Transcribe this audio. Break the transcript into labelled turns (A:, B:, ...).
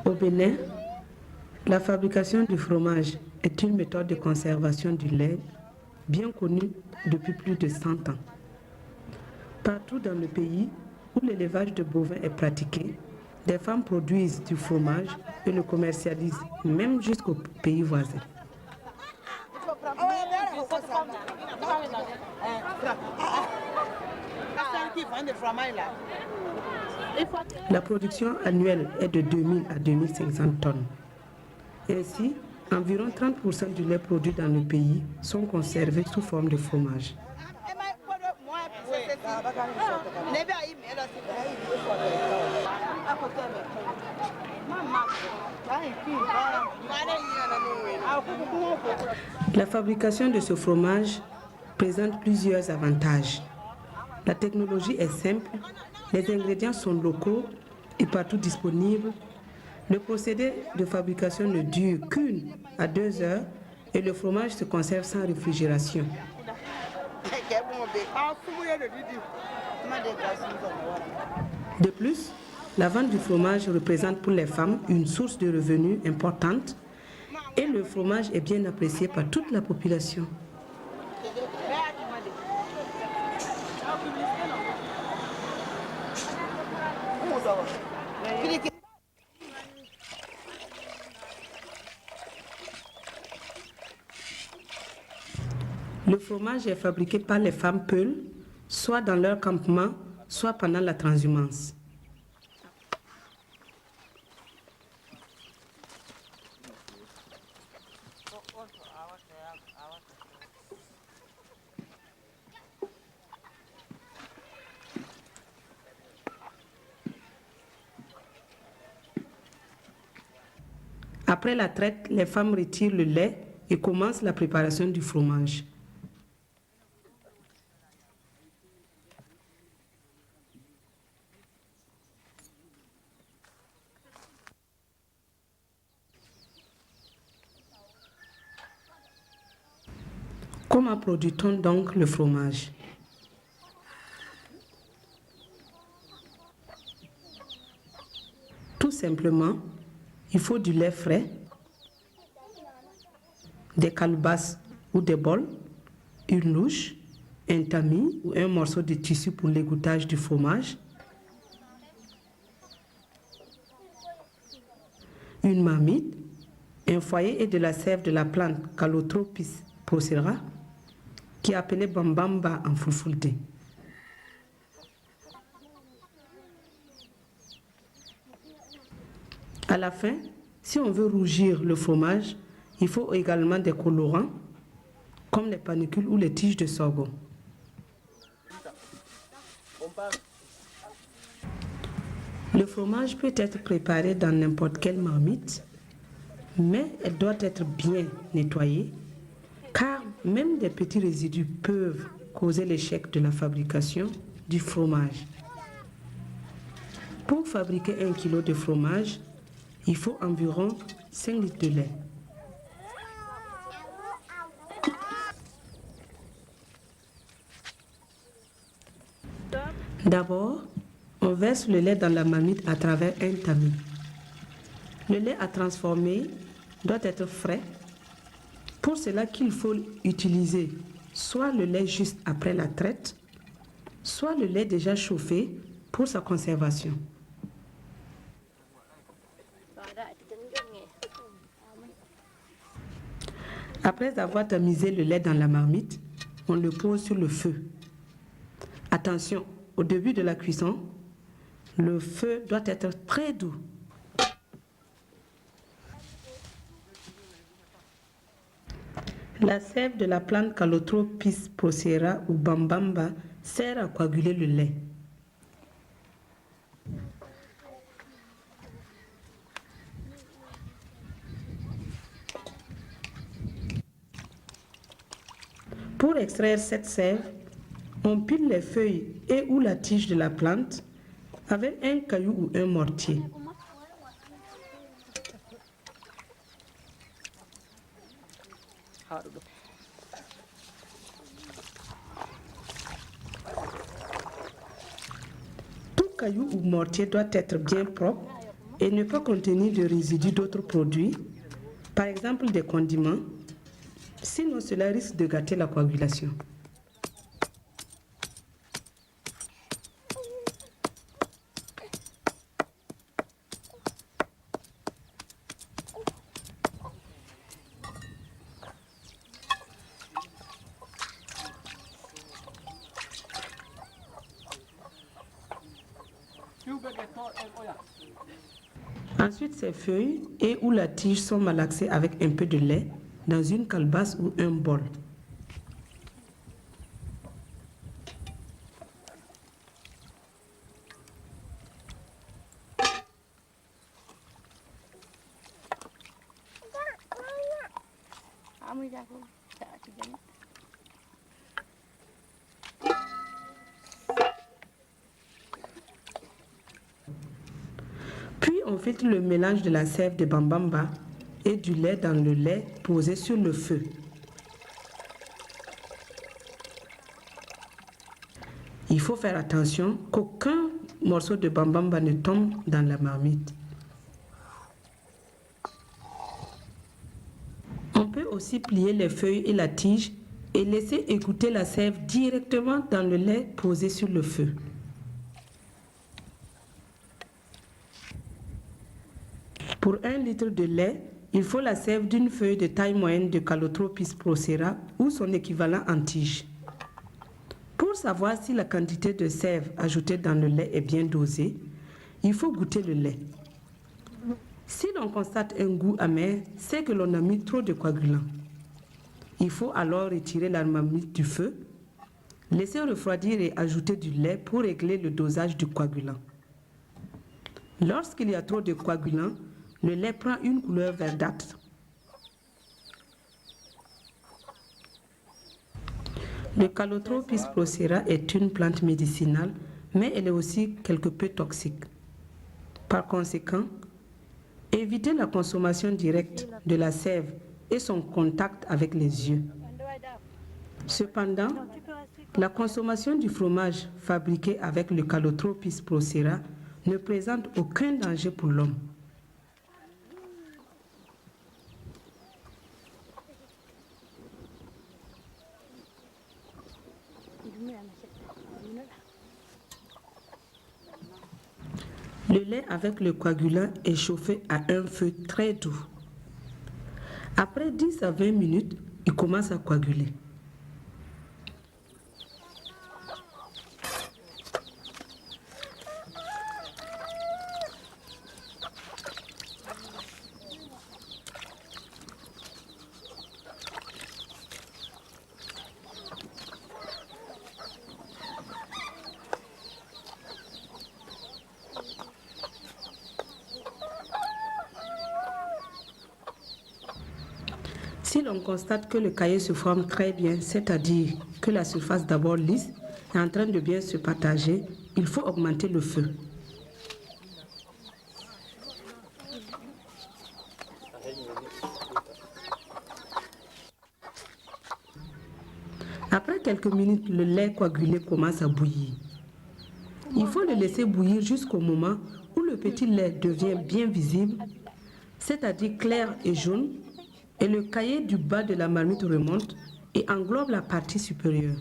A: Au Bénin, la fabrication du fromage est une méthode de conservation du lait bien connue depuis plus de 100 ans. Partout dans le pays où l'élevage de bovins est pratiqué, des femmes produisent du fromage et le commercialisent, même jusqu'aux pays voisins. La production annuelle est de 2000 à 2500 tonnes. Ainsi, environ 30% du lait produit dans le pays sont conservés sous forme de fromage. La fabrication de ce fromage présente plusieurs avantages. La technologie est simple, les ingrédients sont locaux et partout disponibles. Le procédé de fabrication ne dure qu'1 à 2 heures et le fromage se conserve sans réfrigération. De plus, la vente du fromage représente pour les femmes une source de revenus importante et le fromage est bien apprécié par toute la population. Le fromage est fabriqué par les femmes peules, soit dans leur campement, soit pendant la transhumance. Après la traite, les femmes retirent le lait et commencent la préparation du fromage. Comment produit-on donc le fromage? Tout simplement, il faut du lait frais, des calebasses ou des bols, une louche, un tamis ou un morceau de tissu pour l'égouttage du fromage, une marmite, un foyer et de la sève de la plante Calotropis procera, qui est appelée bambamba en fulfulde. À la fin, si on veut rougir le fromage, il faut également des colorants, comme les panicules ou les tiges de sorgho. Le fromage peut être préparé dans n'importe quelle marmite, mais elle doit être bien nettoyée, car même des petits résidus peuvent causer l'échec de la fabrication du fromage. Pour fabriquer 1 kg de fromage, il faut environ 5 litres de lait. D'abord, on verse le lait dans la marmite à travers un tamis. Le lait à transformer doit être frais. Pour cela qu'il faut utiliser soit le lait juste après la traite, soit le lait déjà chauffé pour sa conservation. Après avoir tamisé le lait dans la marmite, on le pose sur le feu. Attention, au début de la cuisson, le feu doit être très doux. La sève de la plante Calotropis procera ou bambamba sert à coaguler le lait. Pour extraire cette sève, on pile les feuilles et ou la tige de la plante avec un caillou ou un mortier. Tout caillou ou mortier doit être bien propre et ne pas contenir de résidus d'autres produits, par exemple des condiments, sinon cela risque de gâter la coagulation. Ensuite, ces feuilles et ou la tige sont malaxées avec un peu de lait dans une calebasse ou un bol. Puis on filtre le mélange de la sève de bambamba et du lait dans le lait posé sur le feu. Il faut faire attention qu'aucun morceau de bambamba ne tombe dans la marmite. On peut aussi plier les feuilles et la tige et laisser égoutter la sève directement dans le lait posé sur le feu. Pour 1 litre de lait, il faut la sève d'une feuille de taille moyenne de Calotropis procera ou son équivalent en tige. Pour savoir si la quantité de sève ajoutée dans le lait est bien dosée, il faut goûter le lait. Si l'on constate un goût amer, c'est que l'on a mis trop de coagulant. Il faut alors retirer la marmite du feu, laisser refroidir et ajouter du lait pour régler le dosage du coagulant. Lorsqu'il y a trop de coagulant, le lait prend une couleur verdâtre. Le Calotropis procera est une plante médicinale, mais elle est aussi quelque peu toxique. Par conséquent, évitez la consommation directe de la sève et son contact avec les yeux. Cependant, la consommation du fromage fabriqué avec le Calotropis procera ne présente aucun danger pour l'homme. Le lait avec le coagulant est chauffé à un feu très doux. Après 10 à 20 minutes, il commence à coaguler. Si l'on constate que le caillé se forme très bien, c'est-à-dire que la surface d'abord lisse est en train de bien se partager, il faut augmenter le feu. Après quelques minutes, le lait coagulé commence à bouillir. Il faut le laisser bouillir jusqu'au moment où le petit lait devient bien visible, c'est-à-dire clair et jaune, et le caillé du bas de la marmite remonte et englobe la partie supérieure.